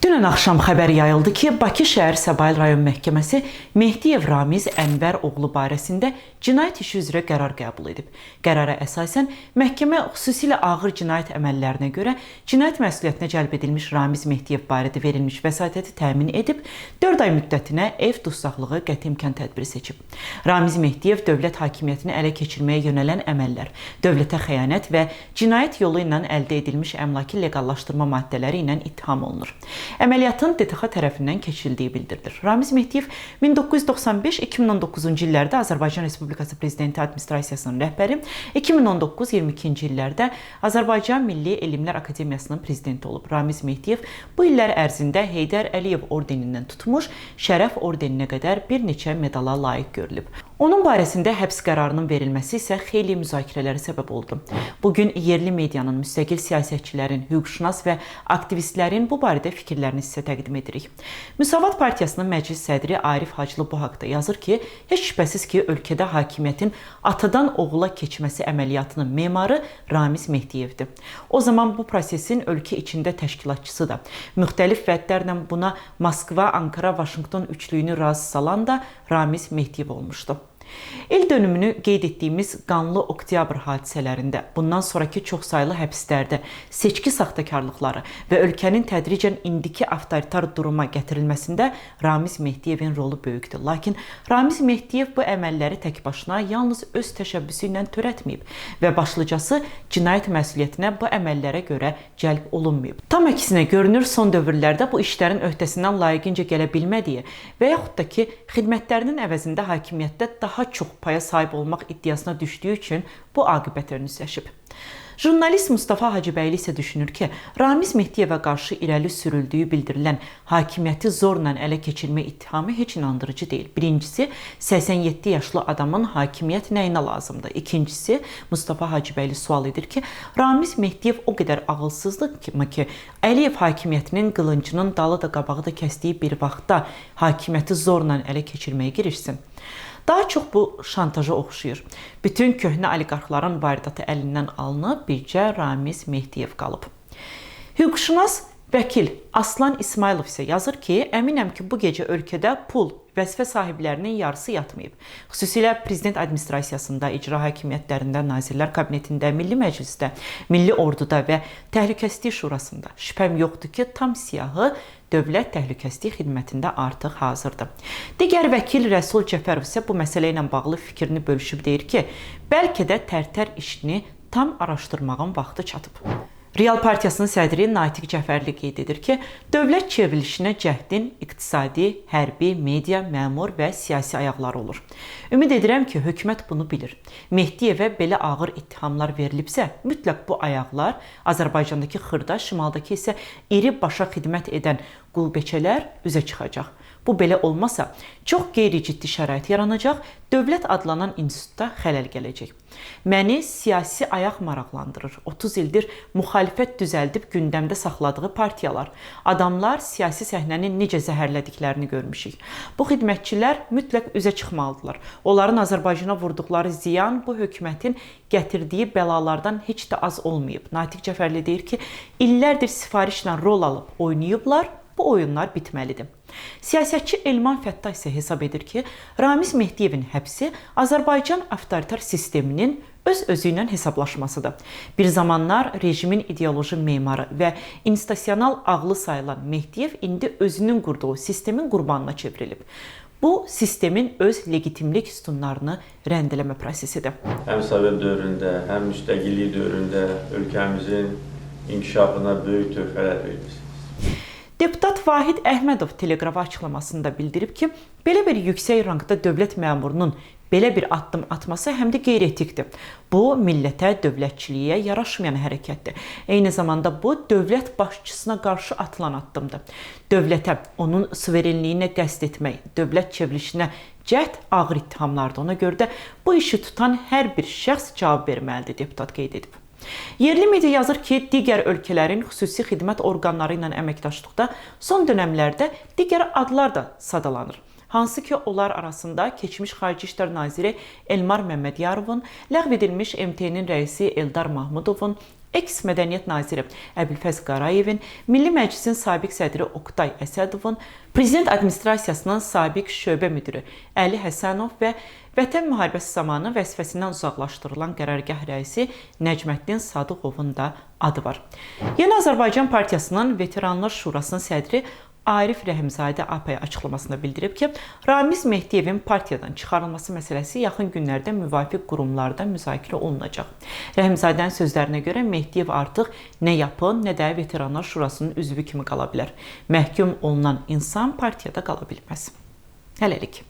Dünən axşam xəbər yayıldı ki, Bakı şəhər Səbail rayon məhkəməsi Mehdiyev Ramiz Ənvər oğlu barəsində cinayət işi üzrə qərar qəbul edib. Qərara əsasən məhkəmə xüsusilə ağır cinayət əməllərinə görə cinayət məsuliyyətinə cəlb edilmiş Ramiz Mehdiyev barədə verilmiş vəsatəti təmin edib, 4 ay müddətinə ev dustaqlığı qəti imkan tədbiri seçib. Ramiz Mehdiyev dövlət hakimiyyətini ələ keçirməyə yönələn əməllər, dövlətə xəyanət və cinayət yolu ilə əldə edilmiş əmlakı leqallaşdırma maddələri ilə ittiham olunur. Əməliyyatın DTX tərəfindən keçirildiyi bildirilir. Ramiz Mehdiyev 1995-2019-cu illərdə Azərbaycan Respublikası Prezidenti Administrasiyasının rəhbəri, 2019-22-ci illərdə Azərbaycan Milli Elmlər Akademiyasının prezidenti olub. Ramiz Mehdiyev bu illər ərzində Heydər Əliyev ordenindən tutmuş, Şərəf ordeninə qədər bir neçə medala layiq görülüb. Onun barəsində həbs qərarının verilməsi isə xeyli müzakirələrə səbəb oldu. Bugün yerli medianın, müstəqil siyasətçilərin, hüquqşünas və aktivistlərin bu barədə fikirlərini sizə təqdim edirik. Müsavat Partiyasının məclis sədri Arif Hacılı bu haqda yazır ki, heç şübhəsiz ki, ölkədə hakimiyyətin atadan oğula keçməsi əməliyyatının memarı Ramiz Mehdiyevdir. O zaman bu prosesin ölkə içində təşkilatçısı da, müxtəlif vədlərlə buna Moskva, Ankara, Vaşinqton üçlüyünü razı salan da Ramiz Mehdiyev olmuşdu. İl dönümünü qeyd etdiyimiz qanlı oktyabr hadisələrində, bundan sonraki çoxsaylı həbslərdə, seçki saxtakarlıqları və ölkənin tədricən indiki avtoritar duruma gətirilməsində Ramiz Mehdiyevin rolu böyükdür. Lakin Ramiz Mehdiyev bu əməlləri tək başına yalnız öz təşəbbüsü ilə törətməyib və başlıcası cinayət məsuliyyətinə bu əməllərə görə cəlb olunmayıb. Tam əksinə görünür, son dövrlərdə bu işlərin öhdəsindən layiqincə gələ bilmədiyi və yaxud da ki, xidmətlərinin əvəzində hakimiyyətdə daha çox paya sahib olmaq iddiasına düşdüyü üçün bu aqibətlə üzləşib. Jurnalist Mustafa Hacıbəyli isə düşünür ki, Ramiz Mehdiyevə qarşı irəli sürüldüyü bildirilən hakimiyyəti zorla ələ keçirmə ittihamı heç inandırıcı deyil. Birincisi, 87 yaşlı adamın hakimiyyət nəyinə lazımdır? İkincisi, Mustafa Hacıbəyli sual edir ki, Ramiz Mehdiyev o qədər ağılsızdır ki, Əliyev hakimiyyətinin qılıncının dalı da qabağı da kəsdiyi bir vaxtda hakimiyyəti zorla ələ keçirməyə girişsin. Daha çox bu şantaja oxşayır. Bütün köhnə oliqarxların varidatı əlindən alınıb, bircə Ramiz Mehdiyev qalıb. Hüquqşünas vəkil Aslan İsmailov isə yazır ki, əminəm ki, bu gecə ölkədə pul, vəzifə sahiblərinin yarısı yatmayıb. Xüsusilə Prezident Administrasiyasında, icra hakimiyyətlərində, Nazirlər Kabinetində, Milli Məclisdə, Milli Orduda və Təhlükəsizlik Şurasında şübhəm yoxdur ki, tam siyahı Dövlət Təhlükəsizlik Xidmətində artıq hazırdır. Digər vəkil Rəsul Cəfərov isə bu məsələ ilə bağlı fikrini bölüşüb deyir ki, bəlkə də Tərtər işini tam araşdırmağın vaxtı çatıb. Real Partiyasının sədri Natiq Cəfərli qeyd edir ki, dövlət çevrilişinə cəhdin iqtisadi, hərbi, media, məmur və siyasi ayaqları olur. Ümid edirəm ki, hökumət bunu bilir. Mehdiyevə belə ağır ittihamlar verilibsə, mütləq bu ayaqlar Azərbaycandakı xırda, şimaldakı isə iri başa xidmət edən qulbeçələr üzə çıxacaq. Bu belə olmasa, çox qeyri-ciddi şərait yaranacaq, dövlət adlanan institutda xələl gələcək. Məni siyasi ayaq maraqlandırır. 30 ildir müxalifət düzəldib gündəmdə saxladığı partiyalar, adamlar siyasi səhnəni necə zəhərlədiklərini görmüşük. Bu xidmətçilər mütləq üzə çıxmalıdırlar. Onların Azərbaycana vurduqları ziyan bu hökumətin gətirdiyi bəlalardan heç də az olmayıb. Natiq Cəfərli deyir ki, illərdir sifarişlə rol alıb oynayıblar, bu oyunlar bitməlidir. Siyasətçi Elman Fəttah isə hesab edir ki, Ramiz Mehdiyevin həbsi Azərbaycan avtoritar sisteminin öz-özü ilə hesablaşmasıdır. Bir zamanlar rejimin ideoloji memarı və institusional ağlı sayılan Mehdiyev indi özünün qurduğu sistemin qurbanına çevrilib. Bu, sistemin öz legitimlik sütunlarını rəndələmə prosesidir. Həm Sovet dövründə, həm müstəqillik dövründə ölkəmizin inkişafına böyük töhfələr vermişsiniz. Deputat Vahid Əhmədov teleqrafa açıqlamasında bildirib ki, belə bir yüksək rangda dövlət məmurunun belə bir addım atması həm də qeyri-etikdir. Bu, millətə, dövlətçiliyə yaraşmayan hərəkətdir. Eyni zamanda bu, dövlət başçısına qarşı atılan addımdır. Dövlətə, onun suverenliyinə qəsd etmək, dövlət çevrilişinə cəhd ağır ittihamlardır. Ona görə də bu işi tutan hər bir şəxs cavab verməlidir, deputat qeyd edib. Yerli media yazır ki, digər ölkələrin xüsusi xidmət orqanları ilə əməkdaşlıqda son dönəmlərdə digər adlar da sadalanır. Hansı ki, onlar arasında keçmiş Xarici İşlər Naziri Elmar Məmmədyarovun, ləğv edilmiş MT-nin rəisi Eldar Mahmudovun, eks-mədəniyyət naziri Əbülfəz Qarayevin, Milli Məclisin sabiq sədri Oqtay Əsədovun, Prezident Administrasiyasının sabiq şöbə müdiri Əli Həsənov və Vətən müharibəsi zamanı vəzifəsindən uzaqlaşdırılan qərargah rəisi Nəcməddin Sadıqovun da adı var. Yeni Azərbaycan Partiyasının Veteranlar Şurasının sədri Arif Rəhimzadə APaya açıqlamasında bildirib ki, Ramiz Mehdiyevin partiyadan çıxarılması məsələsi yaxın günlərdə müvafiq qurumlarda müzakirə olunacaq. Rəhimzadənin sözlərinə görə Mehdiyev artıq nə yapın, nə də Veteranlar Şurasının üzvü kimi qala bilər. Məhkum olunan insan partiyada qala bilməz. Hələlik.